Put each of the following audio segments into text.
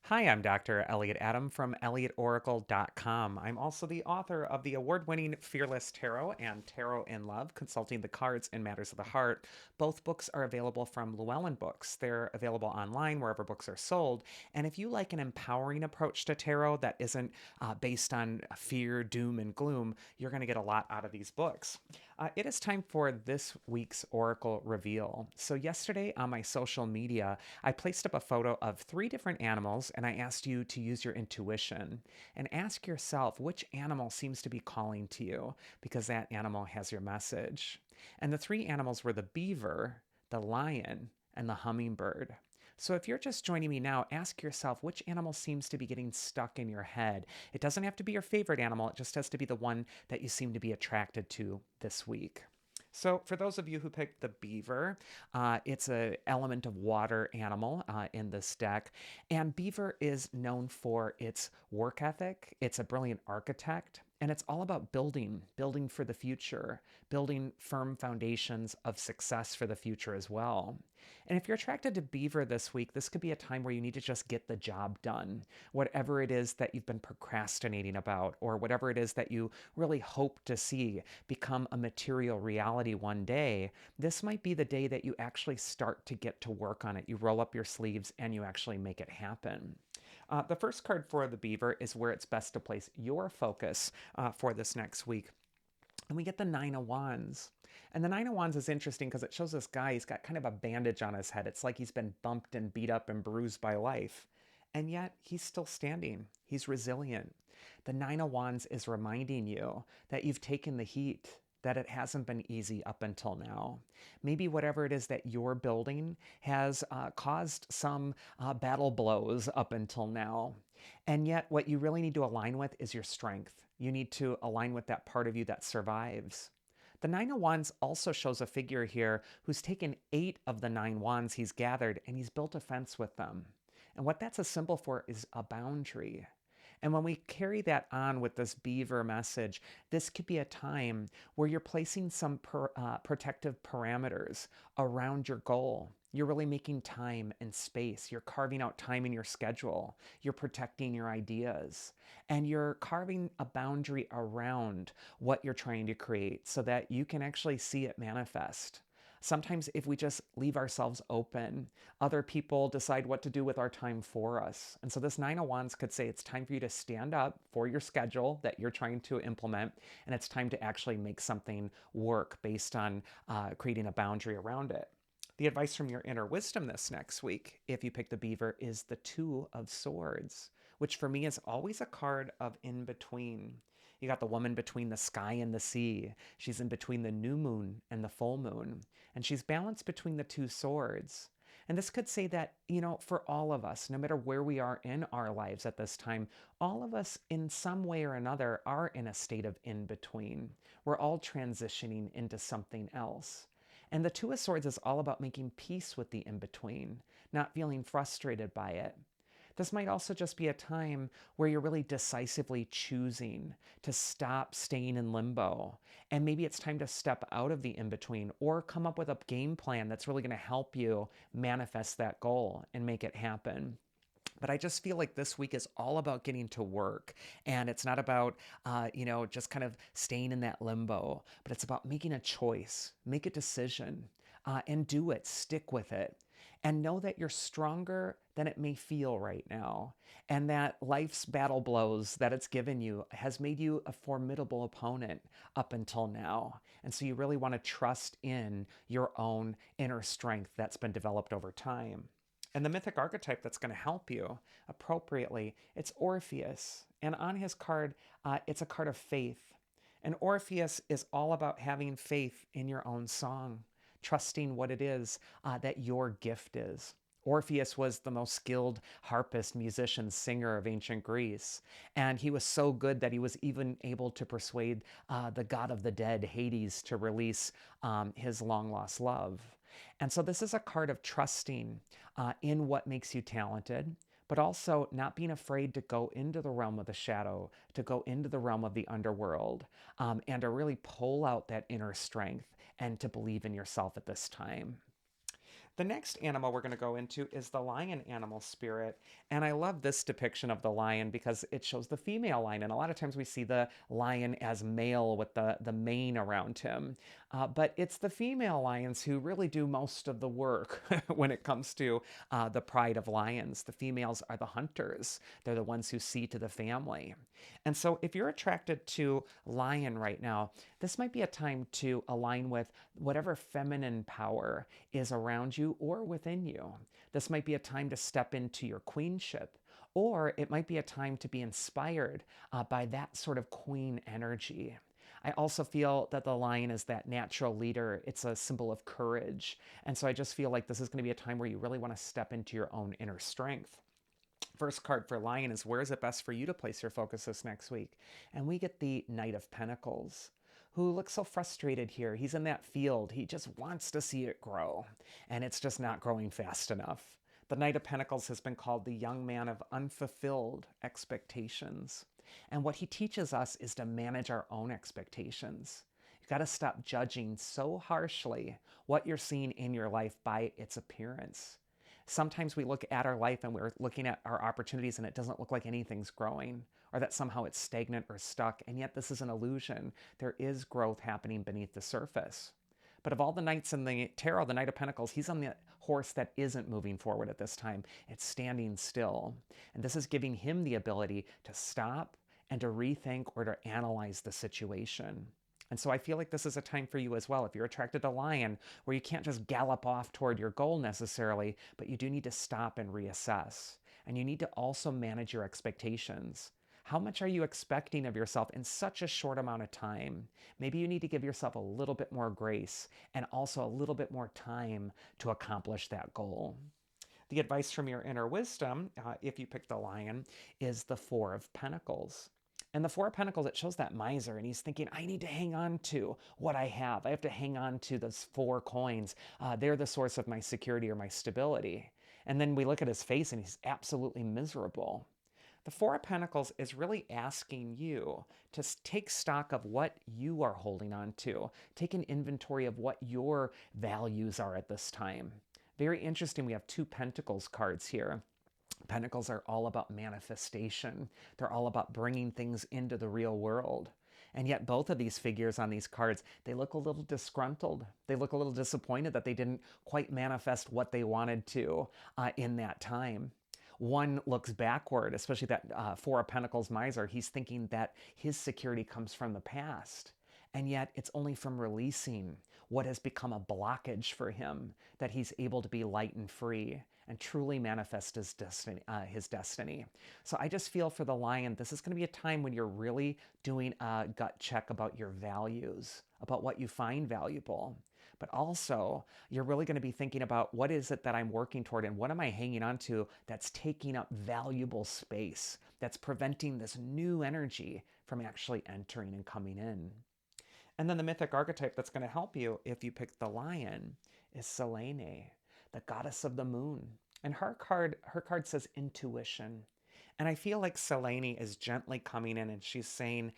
Hi, I'm Dr. Elliot Adam from ElliotOracle.com. I'm also the author of the award winning Fearless Tarot and Tarot in Love, Consulting the Cards in Matters of the Heart. Both books are available from Llewellyn Books. They're available online wherever books are sold. And if you like an empowering approach to tarot that isn't based on fear, doom, and gloom, you're going to get a lot out of these books. It is time for this week's Oracle reveal. So, yesterday on my social media, I placed up a photo of three different animals and I asked you to use your intuition and ask yourself which animal seems to be calling to you because that animal has your message. And the three animals were the beaver, the lion, and the hummingbird. So if you're just joining me now, ask yourself which animal seems to be getting stuck in your head. It doesn't have to be your favorite animal, it just has to be the one that you seem to be attracted to this week. So, for those of you who picked the beaver, it's an element of water animal in this deck. And beaver is known for its work ethic. It's a brilliant architect. And it's all about building for the future, building firm foundations of success for the future as well. And if you're attracted to beaver this week, this could be a time where you need to just get the job done. Whatever it is that you've been procrastinating about, or whatever it is that you really hope to see become a material reality one day, this might be the day that you actually start to get to work on it. You roll up your sleeves and you actually make it happen. The first card for the beaver is where it's best to place your focus for this next week. And we get the Nine of Wands. And the Nine of Wands is interesting because it shows this guy, he's got kind of a bandage on his head. It's like he's been bumped and beat up and bruised by life. And yet he's still standing. He's resilient. The Nine of Wands is reminding you that you've taken the heat, that it hasn't been easy up until now. Maybe whatever it is that you're building has caused some battle blows up until now. And yet, what you really need to align with is your strength. You need to align with that part of you that survives. The Nine of Wands also shows a figure here who's taken 8 of the 9 wands he's gathered and he's built a fence with them. And what that's a symbol for is a boundary. And when we carry that on with this beaver message, this could be a time where you're placing some protective parameters around your goal. You're really making time and space. You're carving out time in your schedule. You're protecting your ideas. And you're carving a boundary around what you're trying to create so that you can actually see it manifest. Sometimes, if we just leave ourselves open, other people decide what to do with our time for us. And so, this Nine of Wands could say it's time for you to stand up for your schedule that you're trying to implement, and it's time to actually make something work based on creating a boundary around it. The advice from your inner wisdom this next week, if you pick the beaver, is the Two of Swords, which for me is always a card of in between. You got the woman between the sky and the sea. She's in between the new moon and the full moon. And she's balanced between the two swords. And this could say that, for all of us, no matter where we are in our lives at this time, all of us in some way or another are in a state of in between. We're all transitioning into something else. And the Two of Swords is all about making peace with the in between, not feeling frustrated by it. This might also just be a time where you're really decisively choosing to stop staying in limbo. And maybe it's time to step out of the in between or come up with a game plan that's really going to help you manifest that goal and make it happen. But I just feel like this week is all about getting to work. And it's not about, just kind of staying in that limbo, but it's about making a choice, make a decision, and do it, stick with it. And know that you're stronger than it may feel right now. And that life's battle blows that it's given you has made you a formidable opponent up until now. And so you really want to trust in your own inner strength that's been developed over time. And the mythic archetype that's going to help you appropriately, it's Orpheus. And on his card, it's a card of faith. And Orpheus is all about having faith in your own song, trusting what it is that your gift is. Orpheus was the most skilled harpist, musician, singer of ancient Greece. And he was so good that he was even able to persuade the god of the dead, Hades, to release his long lost love. And so this is a card of trusting in what makes you talented, but also not being afraid to go into the realm of the shadow, to go into the realm of the underworld, and to really pull out that inner strength and to believe in yourself at this time. The next animal we're going to go into is the lion animal spirit. And I love this depiction of the lion because it shows the female lion. And a lot of times we see the lion as male with the mane around him. But it's the female lions who really do most of the work when it comes to the pride of lions. The females are the hunters, they're the ones who see to the family. And so if you're attracted to lion right now, this might be a time to align with whatever feminine power is around you or within you. This might be a time to step into your queenship, or it might be a time to be inspired by that sort of queen energy. I also feel that the lion is that natural leader. It's a symbol of courage. And so I just feel like this is going to be a time where you really want to step into your own inner strength. First card for lion is where is it best for you to place your focus this next week? And we get the Knight of Pentacles, who looks so frustrated here. He's in that field. He just wants to see it grow, and it's just not growing fast enough. The Knight of Pentacles has been called the young man of unfulfilled expectations. And what he teaches us is to manage our own expectations. You've got to stop judging so harshly what you're seeing in your life by its appearance. Sometimes we look at our life and we're looking at our opportunities and it doesn't look like anything's growing, or that somehow it's stagnant or stuck, and yet this is an illusion. There is growth happening beneath the surface. But of all the knights in the tarot, the Knight of Pentacles, he's on the horse that isn't moving forward at this time. It's standing still. And this is giving him the ability to stop and to rethink or to analyze the situation. And so I feel like this is a time for you as well. If you're attracted to lion, where you can't just gallop off toward your goal necessarily, but you do need to stop and reassess. And you need to also manage your expectations. How much are you expecting of yourself in such a short amount of time? Maybe you need to give yourself a little bit more grace and also a little bit more time to accomplish that goal. The advice from your inner wisdom, if you pick the lion, is the Four of Pentacles. And the Four of Pentacles, it shows that miser, and he's thinking, I need to hang on to what I have. I have to hang on to those 4 coins. They're the source of my security or my stability. And then we look at his face, and he's absolutely miserable. The Four of Pentacles is really asking you to take stock of what you are holding on to. Take an inventory of what your values are at this time. Very interesting, we have 2 Pentacles cards here. Pentacles are all about manifestation. They're all about bringing things into the real world. And yet both of these figures on these cards, they look a little disgruntled. They look a little disappointed that they didn't quite manifest what they wanted to in that time. One looks backward, especially that Four of Pentacles miser. He's thinking that his security comes from the past. And yet it's only from releasing what has become a blockage for him that he's able to be light and free and truly manifest his destiny. So I just feel for the lion, this is going to be a time when you're really doing a gut check about your values, about what you find valuable. But also, you're really going to be thinking about what is it that I'm working toward and what am I hanging on to that's taking up valuable space, that's preventing this new energy from actually entering and coming in. And then the mythic archetype that's going to help you if you pick the lion is Selene, the goddess of the moon. And her card says intuition. And I feel like Selene is gently coming in and she's saying,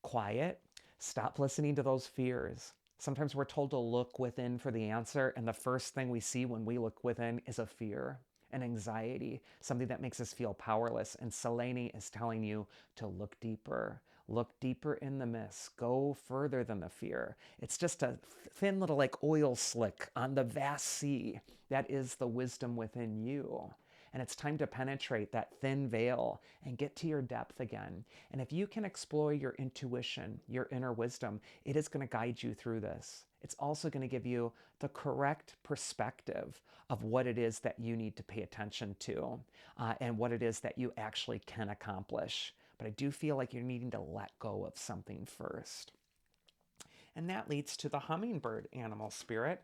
quiet, stop listening to those fears. Sometimes we're told to look within for the answer, and the first thing we see when we look within is a fear, an anxiety, something that makes us feel powerless. And Selene is telling you to look deeper. Look deeper in the mist. Go further than the fear. It's just a thin little like oil slick on the vast sea. That is the wisdom within you. And it's time to penetrate that thin veil and get to your depth again. And if you can explore your intuition, your inner wisdom, it is going to guide you through this. It's also going to give you the correct perspective of what it is that you need to pay attention to and what it is that you actually can accomplish. But I do feel like you're needing to let go of something first. And that leads to the hummingbird animal spirit,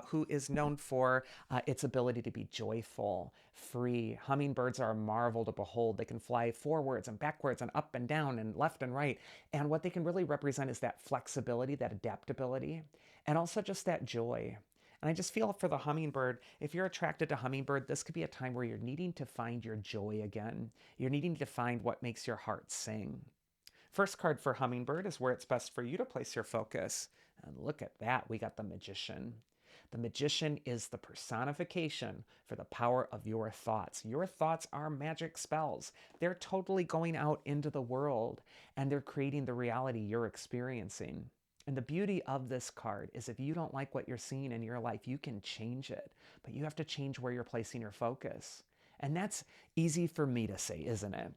who is known for its ability to be joyful, free. Hummingbirds are a marvel to behold. They can fly forwards and backwards and up and down and left and right. And what they can really represent is that flexibility, that adaptability, and also just that joy. And I just feel for the hummingbird, if you're attracted to hummingbird, this could be a time where you're needing to find your joy again. You're needing to find what makes your heart sing. First card for hummingbird is where it's best for you to place your focus. And look at that, we got the magician. The magician is the personification for the power of your thoughts. Your thoughts are magic spells. They're totally going out into the world and they're creating the reality you're experiencing. And the beauty of this card is if you don't like what you're seeing in your life, you can change it, but you have to change where you're placing your focus. And that's easy for me to say, isn't it?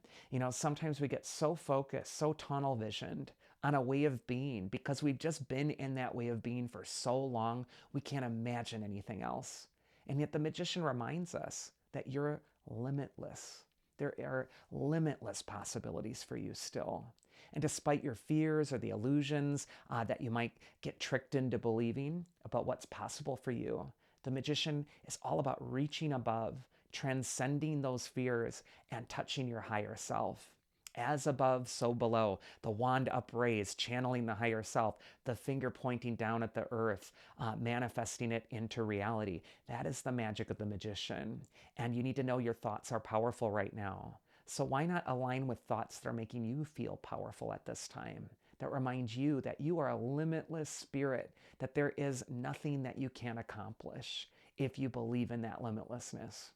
Sometimes we get so focused, so tunnel visioned on a way of being because we've just been in that way of being for so long, we can't imagine anything else. And yet the magician reminds us that you're limitless. There are limitless possibilities for you still. And despite your fears or the illusions that you might get tricked into believing about what's possible for you, the magician is all about reaching above, transcending those fears, and touching your higher self. As above, so below. The wand upraised, channeling the higher self, the finger pointing down at the earth, manifesting it into reality. That is the magic of the magician. And you need to know your thoughts are powerful right now. So why not align with thoughts that are making you feel powerful at this time? That reminds you that you are a limitless spirit, that there is nothing that you can't accomplish if you believe in that limitlessness.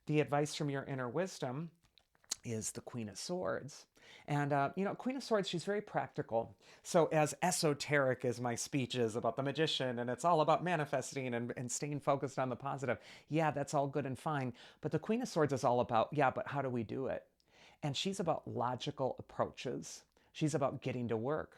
The advice from your inner wisdom is the Queen of Swords. And, Queen of Swords, she's very practical. So, as esoteric as my speech is about the magician and it's all about manifesting and staying focused on the positive, yeah, that's all good and fine. But the Queen of Swords is all about, yeah, but how do we do it? And she's about logical approaches. She's about getting to work.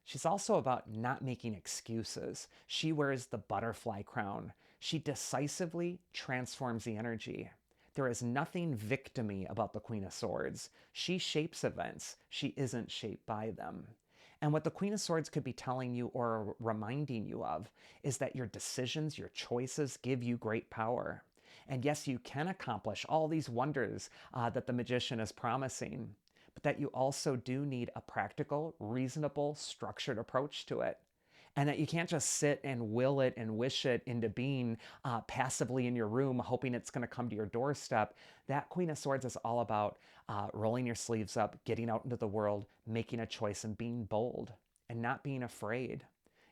She's also about not making excuses. She wears the butterfly crown. She decisively transforms the energy. There is nothing victimy about the Queen of Swords. She shapes events. She isn't shaped by them. And what the Queen of Swords could be telling you or reminding you of is that your decisions, your choices give you great power. And yes, you can accomplish all these wonders that the magician is promising, but that you also do need a practical, reasonable, structured approach to it. And that you can't just sit and will it and wish it into being passively in your room, hoping it's going to come to your doorstep. That Queen of Swords is all about rolling your sleeves up, getting out into the world, making a choice, and being bold and not being afraid.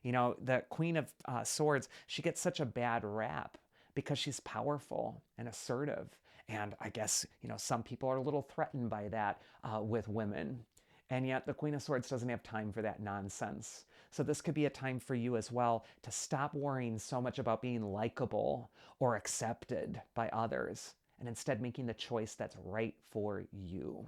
The Queen of Swords, she gets such a bad rap because she's powerful and assertive. And I guess, some people are a little threatened by that with women. And yet the Queen of Swords doesn't have time for that nonsense. So this could be a time for you as well to stop worrying so much about being likable or accepted by others and instead making the choice that's right for you.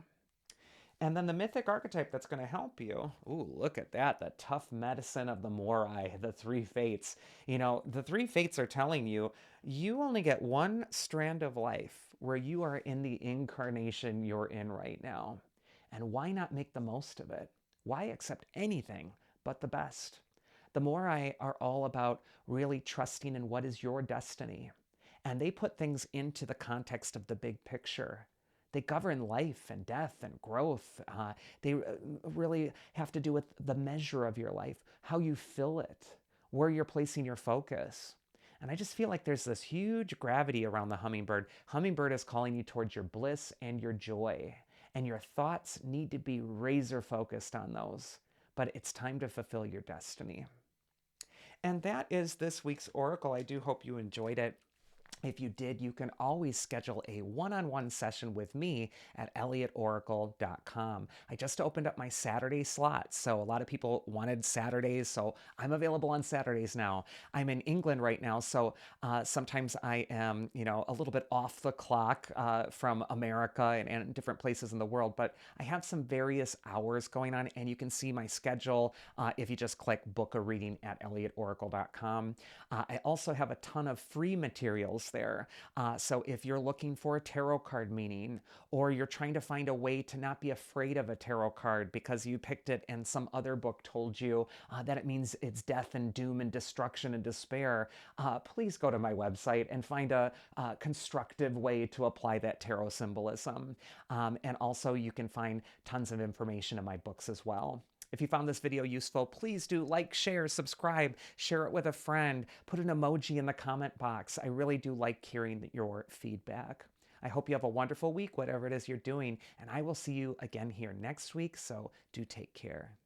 And then the mythic archetype that's going to help you. Ooh, look at that. The tough medicine of the Moirai, the three fates. The three fates are telling you, you only get one strand of life where you are in the incarnation you're in right now. And why not make the most of it? Why accept anything but the best? The Moirai are all about really trusting in what is your destiny. And they put things into the context of the big picture. They govern life and death and growth. They really have to do with the measure of your life, how you fill it, where you're placing your focus. And I just feel like there's this huge gravity around the hummingbird. Hummingbird is calling you towards your bliss and your joy. And your thoughts need to be razor focused on those. But it's time to fulfill your destiny. And that is this week's Oracle. I do hope you enjoyed it. If you did, you can always schedule a one-on-one session with me at elliotoracle.com. I just opened up my Saturday slots, so a lot of people wanted Saturdays, so I'm available on Saturdays now. I'm in England right now, so sometimes I am, a little bit off the clock from America and different places in the world, but I have some various hours going on, and you can see my schedule if you just click book a reading at elliotoracle.com. I also have a ton of free materials there. So if you're looking for a tarot card meaning, or you're trying to find a way to not be afraid of a tarot card because you picked it and some other book told you that it means it's death and doom and destruction and despair, please go to my website and find a constructive way to apply that tarot symbolism. And also you can find tons of information in my books as well. If you found this video useful, please do like, share, subscribe, share it with a friend, put an emoji in the comment box. I really do like hearing your feedback. I hope you have a wonderful week, whatever it is you're doing, and I will see you again here next week, so do take care.